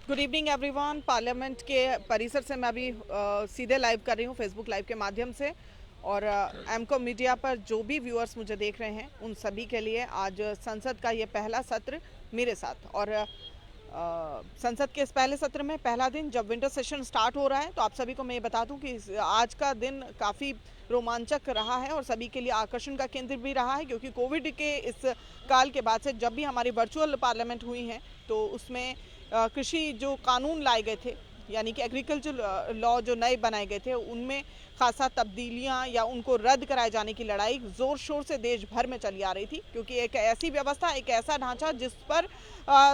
Good evening everyone. Parliament के परिसर से मैं अभी सीधे लाइव कर रही हूँ फेसबुक लाइव के माध्यम से। और एमको मीडिया पर जो भी व्यूअर्स मुझे देख रहे हैं उन सभी के लिए आज संसद का ये पहला सत्र मेरे साथ। और संसद के इस पहले सत्र में पहला दिन जब विंटर सेशन स्टार्ट हो रहा है, तो आप सभी को मैं ये बता दूं कि आज का दिन काफ़ी रोमांचक रहा है और सभी के लिए आकर्षण का केंद्र भी रहा है, क्योंकि कोविड के इस काल के बाद से जब भी हमारी वर्चुअल पार्लियामेंट हुई है तो उसमें कृषि जो कानून लाए गए थे, यानी कि एग्रीकल्चर लॉ जो नए बनाए गए थे, उनमें खासा तब्दीलियां या उनको रद्द कराए जाने की लड़ाई ज़ोर शोर से देश भर में चली आ रही थी। क्योंकि एक ऐसी व्यवस्था, एक ऐसा ढांचा जिस पर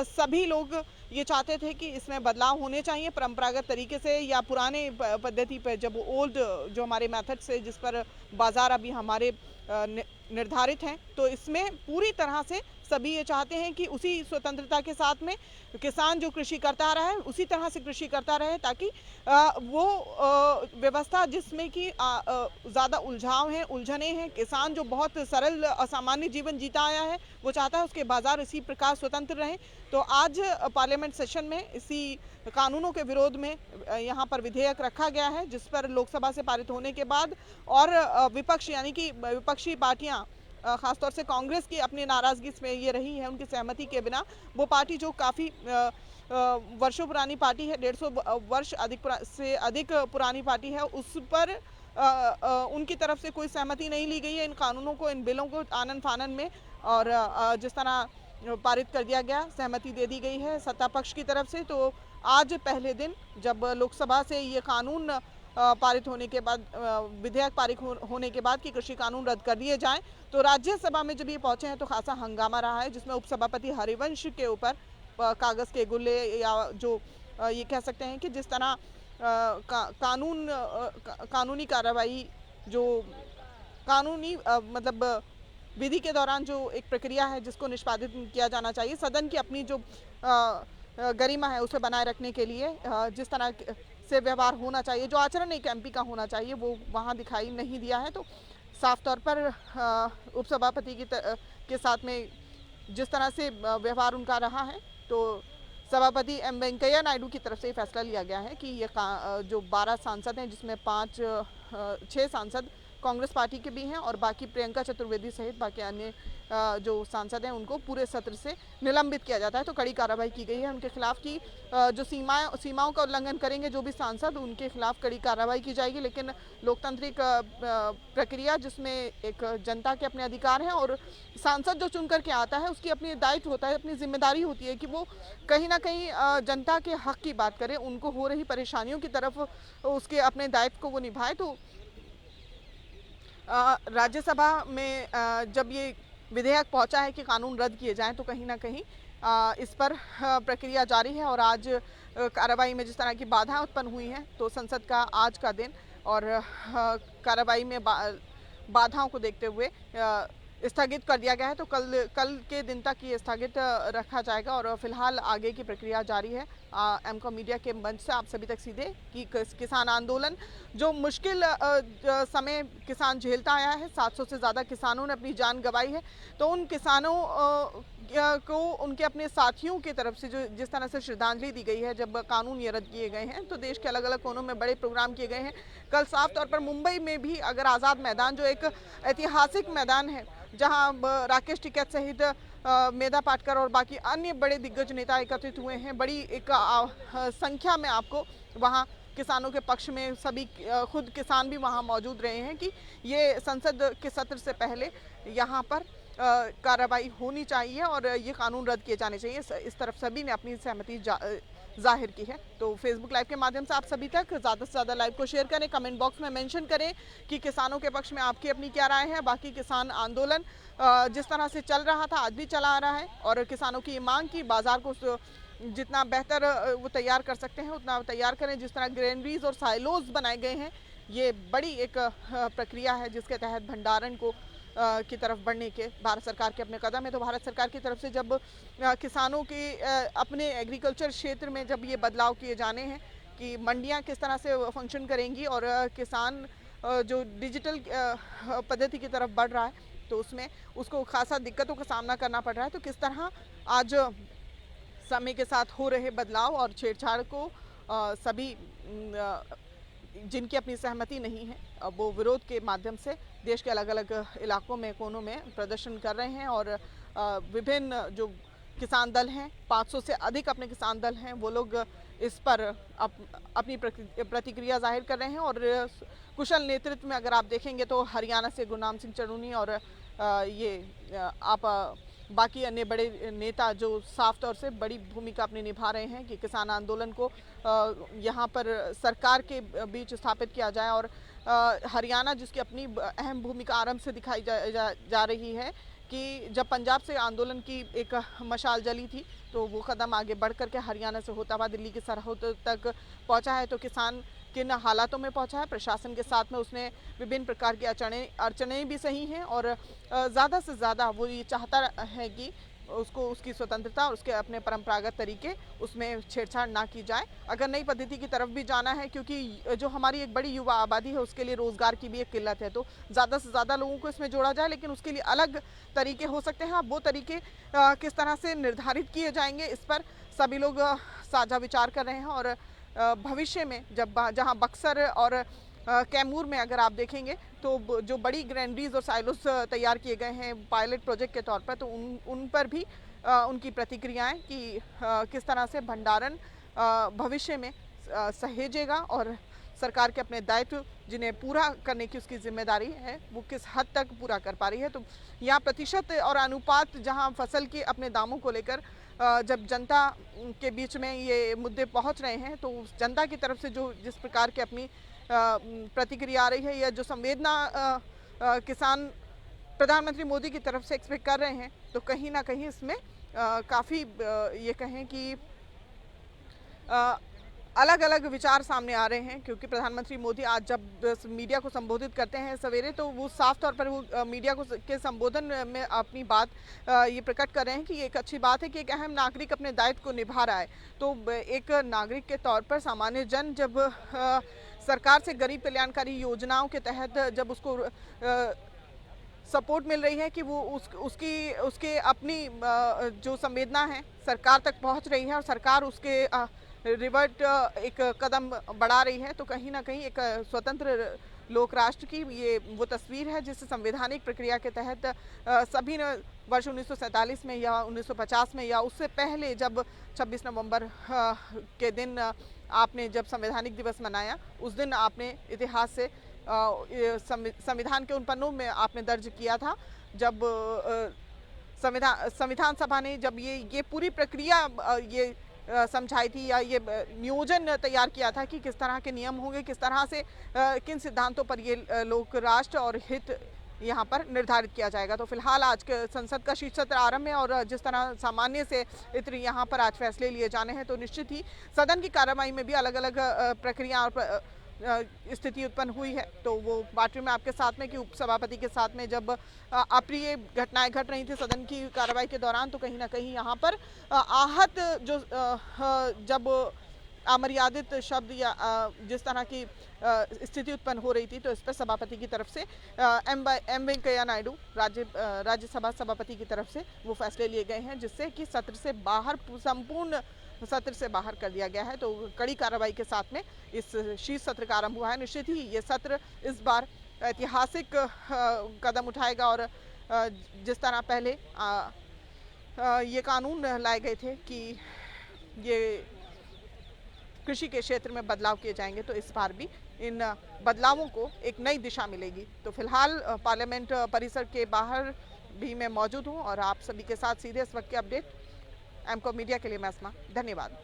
सभी लोग ये चाहते थे कि इसमें बदलाव होने चाहिए, परंपरागत तरीके से या पुराने पद्धति पर, जब ओल्ड जो हमारे मेथड से जिस पर बाजार अभी हमारे निर्धारित हैं, तो इसमें पूरी तरह से सभी ये चाहते हैं कि उसी स्वतंत्रता के साथ में किसान जो कृषि करता आ रहा है उसी तरह से कृषि करता रहे, ताकि वो व्यवस्था जिसमें कि ज़्यादा उलझाव हैं, उलझने हैं, किसान जो बहुत सरल असामान्य जीवन जीता आया है वो चाहता है उसके बाजार इसी प्रकार स्वतंत्र रहें। तो आज पार्लियामेंट सेशन में इसी कानूनों के विरोध में यहाँ पर विधेयक रखा गया है, जिस पर लोकसभा से पारित होने के बाद और विपक्ष यानी कि विपक्षी पार्टियाँ, खासतौर से कांग्रेस की अपनी नाराजगी इसमें ये रही है, उनकी सहमति के बिना। वो पार्टी जो काफ़ी वर्षों पुरानी पार्टी है, 150 वर्ष से अधिक पुरानी पार्टी है, उस पर उनकी तरफ से कोई सहमति नहीं ली गई है इन कानूनों को, इन बिलों को आनन फानन में। और जिस तरह पारित कर दिया गया, सहमति दे दी गई है सत्ता पक्ष की तरफ से। तो आज पहले दिन जब लोकसभा से ये कानून पारित होने के बाद, विधेयक पारित होने के बाद कि कृषि कानून रद्द कर दिए जाएं, तो राज्यसभा में जब ये पहुंचे हैं तो खासा हंगामा रहा है, जिसमें उपसभापति हरिवंश के ऊपर कागज़ के गुल्ले या जो ये कह सकते हैं कि जिस तरह कानूनी कार्रवाई जो कानूनी मतलब विधि के दौरान जो एक प्रक्रिया है जिसको निष्पादित किया जाना चाहिए, सदन की अपनी जो गरिमा है उसे बनाए रखने के लिए जिस तरह से व्यवहार होना चाहिए, जो आचरण एक एमपी का होना चाहिए, वो वहाँ दिखाई नहीं दिया है। तो साफ तौर पर उपसभापति के साथ में जिस तरह से व्यवहार उनका रहा है, तो सभापति एम वेंकैया नायडू की तरफ से ये फैसला लिया गया है कि ये जो 12 सांसद हैं, जिसमें 6 सांसद कांग्रेस पार्टी के भी हैं और बाकी प्रियंका चतुर्वेदी सहित बाकी अन्य जो सांसद हैं उनको पूरे सत्र से निलंबित किया जाता है। तो कड़ी कार्रवाई की गई है उनके खिलाफ की जो सीमाओं का उल्लंघन करेंगे जो भी सांसद, उनके खिलाफ कड़ी कार्रवाई की जाएगी। लेकिन लोकतांत्रिक प्रक्रिया जिसमें एक जनता के अपने अधिकार हैं और सांसद जो चुन करके आता है उसकी अपनी दायित्व होता है, अपनी जिम्मेदारी होती है कि वो कहीं ना कहीं जनता के हक की बात करे, उनको हो रही परेशानियों की तरफ उसके अपने दायित्व को वो निभाए। तो राज्यसभा में जब ये विधेयक पहुंचा है कि कानून रद्द किए जाएं, तो कहीं ना कहीं इस पर प्रक्रिया जारी है। और आज कार्रवाई में जिस तरह की बाधाएं उत्पन्न हुई हैं, तो संसद का आज का दिन और कार्रवाई में बाधाओं को देखते हुए स्थगित कर दिया गया है। तो कल के दिन तक ये स्थगित रखा जाएगा और फिलहाल आगे की प्रक्रिया जारी है। एमको मीडिया के मंच से आप सभी तक सीधे कि किसान आंदोलन जो मुश्किल समय किसान झेलता आया है, 700 से ज़्यादा किसानों ने अपनी जान गंवाई है, तो उन किसानों को उनके अपने साथियों की तरफ से जो जिस तरह से श्रद्धांजलि दी गई है जब कानून ये रद्द किए गए हैं, तो देश के अलग अलग कोनों में बड़े प्रोग्राम किए गए हैं। कल साफ तौर पर मुंबई में भी अगर आज़ाद मैदान जो एक ऐतिहासिक मैदान है, जहां राकेश टिकैत सहित मेधा पाटकर और बाकी अन्य बड़े दिग्गज नेता एकत्रित हुए हैं, बड़ी एक संख्या में आपको वहां किसानों के पक्ष में सभी खुद किसान भी वहां मौजूद रहे हैं कि ये संसद के सत्र से पहले यहाँ पर कार्रवाई होनी चाहिए और ये कानून रद्द किए जाने चाहिए। इस तरफ सभी ने अपनी सहमति जाहिर की है। तो फेसबुक लाइव के माध्यम से आप सभी तक ज़्यादा से ज़्यादा लाइव को शेयर करें, कमेंट बॉक्स में मेंशन करें कि किसानों के पक्ष में आपकी अपनी क्या राय है। बाकी किसान आंदोलन जिस तरह से चल रहा था आज भी चला आ रहा है और किसानों की मांग की बाजार को जितना बेहतर वो तैयार कर सकते हैं उतना तैयार करें। जिस तरह ग्रेनरीज और साइलोज बनाए गए हैं, ये बड़ी एक प्रक्रिया है जिसके तहत भंडारण को की तरफ बढ़ने के भारत सरकार के अपने कदम है। तो भारत सरकार की तरफ से जब किसानों के अपने एग्रीकल्चर क्षेत्र में जब ये बदलाव किए जाने हैं कि मंडियां किस तरह से फंक्शन करेंगी और किसान जो डिजिटल पद्धति की तरफ बढ़ रहा है, तो उसमें उसको खासा दिक्कतों का सामना करना पड़ रहा है। तो किस तरह आज समय के साथ हो रहे बदलाव और छेड़छाड़ को सभी जिनकी अपनी सहमति नहीं है वो विरोध के माध्यम से देश के अलग अलग इलाकों में, कोनों में प्रदर्शन कर रहे हैं। और विभिन्न जो किसान दल हैं, 500 से अधिक अपने किसान दल हैं, वो लोग इस पर अपनी प्रतिक्रिया जाहिर कर रहे हैं। और कुशल नेतृत्व में अगर आप देखेंगे तो हरियाणा से गुरनाम सिंह चन्नूनी और बाकी अन्य बड़े नेता जो साफ तौर से बड़ी भूमिका अपनी निभा रहे हैं कि किसान आंदोलन को यहाँ पर सरकार के बीच स्थापित किया जाए। और हरियाणा जिसकी अपनी अहम भूमिका आरंभ से दिखाई जा रही है कि जब पंजाब से आंदोलन की एक मशाल जली थी तो वो कदम आगे बढ़ करके हरियाणा से होता हुआ दिल्ली की सरहद तक पहुंचा है। तो किसान किन हालातों में पहुंचा है, प्रशासन के साथ में उसने विभिन्न प्रकार की अड़चनें भी सही हैं और ज़्यादा से ज़्यादा वो ये चाहता है कि उसको उसकी स्वतंत्रता और उसके अपने परंपरागत तरीके उसमें छेड़छाड़ ना की जाए। अगर नई पद्धति की तरफ भी जाना है, क्योंकि जो हमारी एक बड़ी युवा आबादी है उसके लिए रोज़गार की भी एक किल्लत है, तो ज़्यादा से ज़्यादा लोगों को इसमें जोड़ा जाए, लेकिन उसके लिए अलग तरीके हो सकते हैं। अब वो तरीके किस तरह से निर्धारित किए जाएंगे, इस पर सभी लोग साझा विचार कर रहे हैं। और भविष्य में जब जहाँ बक्सर और कैमूर में अगर आप देखेंगे तो जो बड़ी ग्रैंडरीज और साइलोस तैयार किए गए हैं पायलट प्रोजेक्ट के तौर पर, तो उन पर भी उनकी प्रतिक्रियाएं कि किस तरह से भंडारण भविष्य में सहेजेगा और सरकार के अपने दायित्व जिन्हें पूरा करने की उसकी जिम्मेदारी है वो किस हद तक पूरा कर पा रही है। तो यहाँ प्रतिशत और अनुपात जहाँ फसल के अपने दामों को लेकर जब जनता के बीच में ये मुद्दे पहुँच रहे हैं तो जनता की तरफ से जो जिस प्रकार के अपनी प्रतिक्रिया आ रही है या जो संवेदना किसान प्रधानमंत्री मोदी की तरफ से एक्सपेक्ट कर रहे हैं, तो कहीं ना कहीं इसमें काफ़ी ये कहें कि अलग अलग विचार सामने आ रहे हैं। क्योंकि प्रधानमंत्री मोदी आज जब मीडिया को संबोधित करते हैं सवेरे, तो वो साफ तौर पर वो मीडिया को के संबोधन में अपनी बात ये प्रकट कर रहे हैं कि ये एक अच्छी बात है कि एक अहम नागरिक अपने दायित्व को निभा रहा है। तो एक नागरिक के तौर पर सामान्य जन जब सरकार से गरीब कल्याणकारी योजनाओं के तहत जब उसको सपोर्ट मिल रही है कि वो उसके अपनी जो संवेदना है सरकार तक पहुंच रही है और सरकार उसके रिवर्ट एक कदम बढ़ा रही है, तो कहीं ना कहीं एक स्वतंत्र लोक राष्ट्र की ये वो तस्वीर है जिस संवैधानिक प्रक्रिया के तहत सभी ने वर्ष 1947 में या 1950 में या उससे पहले जब 26 नवंबर के दिन आपने जब संवैधानिक दिवस मनाया, उस दिन आपने इतिहास से संविधान के उन पन्नों में आपने दर्ज किया था जब संविधान सभा ने जब ये पूरी प्रक्रिया ये समझाई थी या ये नियोजन तैयार किया था कि किस तरह के नियम होंगे, किस तरह से किन सिद्धांतों पर ये लोक राष्ट्र और हित यहाँ पर निर्धारित किया जाएगा। तो फिलहाल आज के संसद का शीत सत्र आरंभ है और जिस तरह सामान्य से इतने यहाँ पर आज फैसले लिए जाने हैं, तो निश्चित ही सदन की कार्रवाई में भी अलग अलग प्रक्रिया और स्थिति उत्पन्न हुई है। तो वो बात में आपके साथ में कि उपसभापति के साथ में जब अप्रिय घटनाएं घट रही थी सदन की कार्रवाई के दौरान, तो कहीं ना कहीं यहाँ पर आहत जो जब अमर्यादित शब्द या जिस तरह की स्थिति उत्पन्न हो रही थी, तो इस पर सभापति की तरफ से एम वेंकैया नायडू राज्यसभा सभापति की तरफ से वो फैसले लिए गए हैं जिससे कि सत्र से बाहर संपूर्ण सत्र से बाहर कर दिया गया है। तो कड़ी कार्रवाई के साथ में इस शीत सत्र का आरंभ हुआ है। निश्चित ही ये सत्र इस बार ऐतिहासिक कदम उठाएगा और जिस तरह पहले ये कानून लाए गए थे कि ये कृषि के क्षेत्र में बदलाव किए जाएंगे, तो इस बार भी इन बदलावों को एक नई दिशा मिलेगी। तो फिलहाल पार्लियामेंट परिसर के बाहर भी मैं मौजूद हूँ और आप सभी के साथ सीधे इस वक्त के अपडेट एमकॉम मीडिया के लिए मैं अस्मा, धन्यवाद।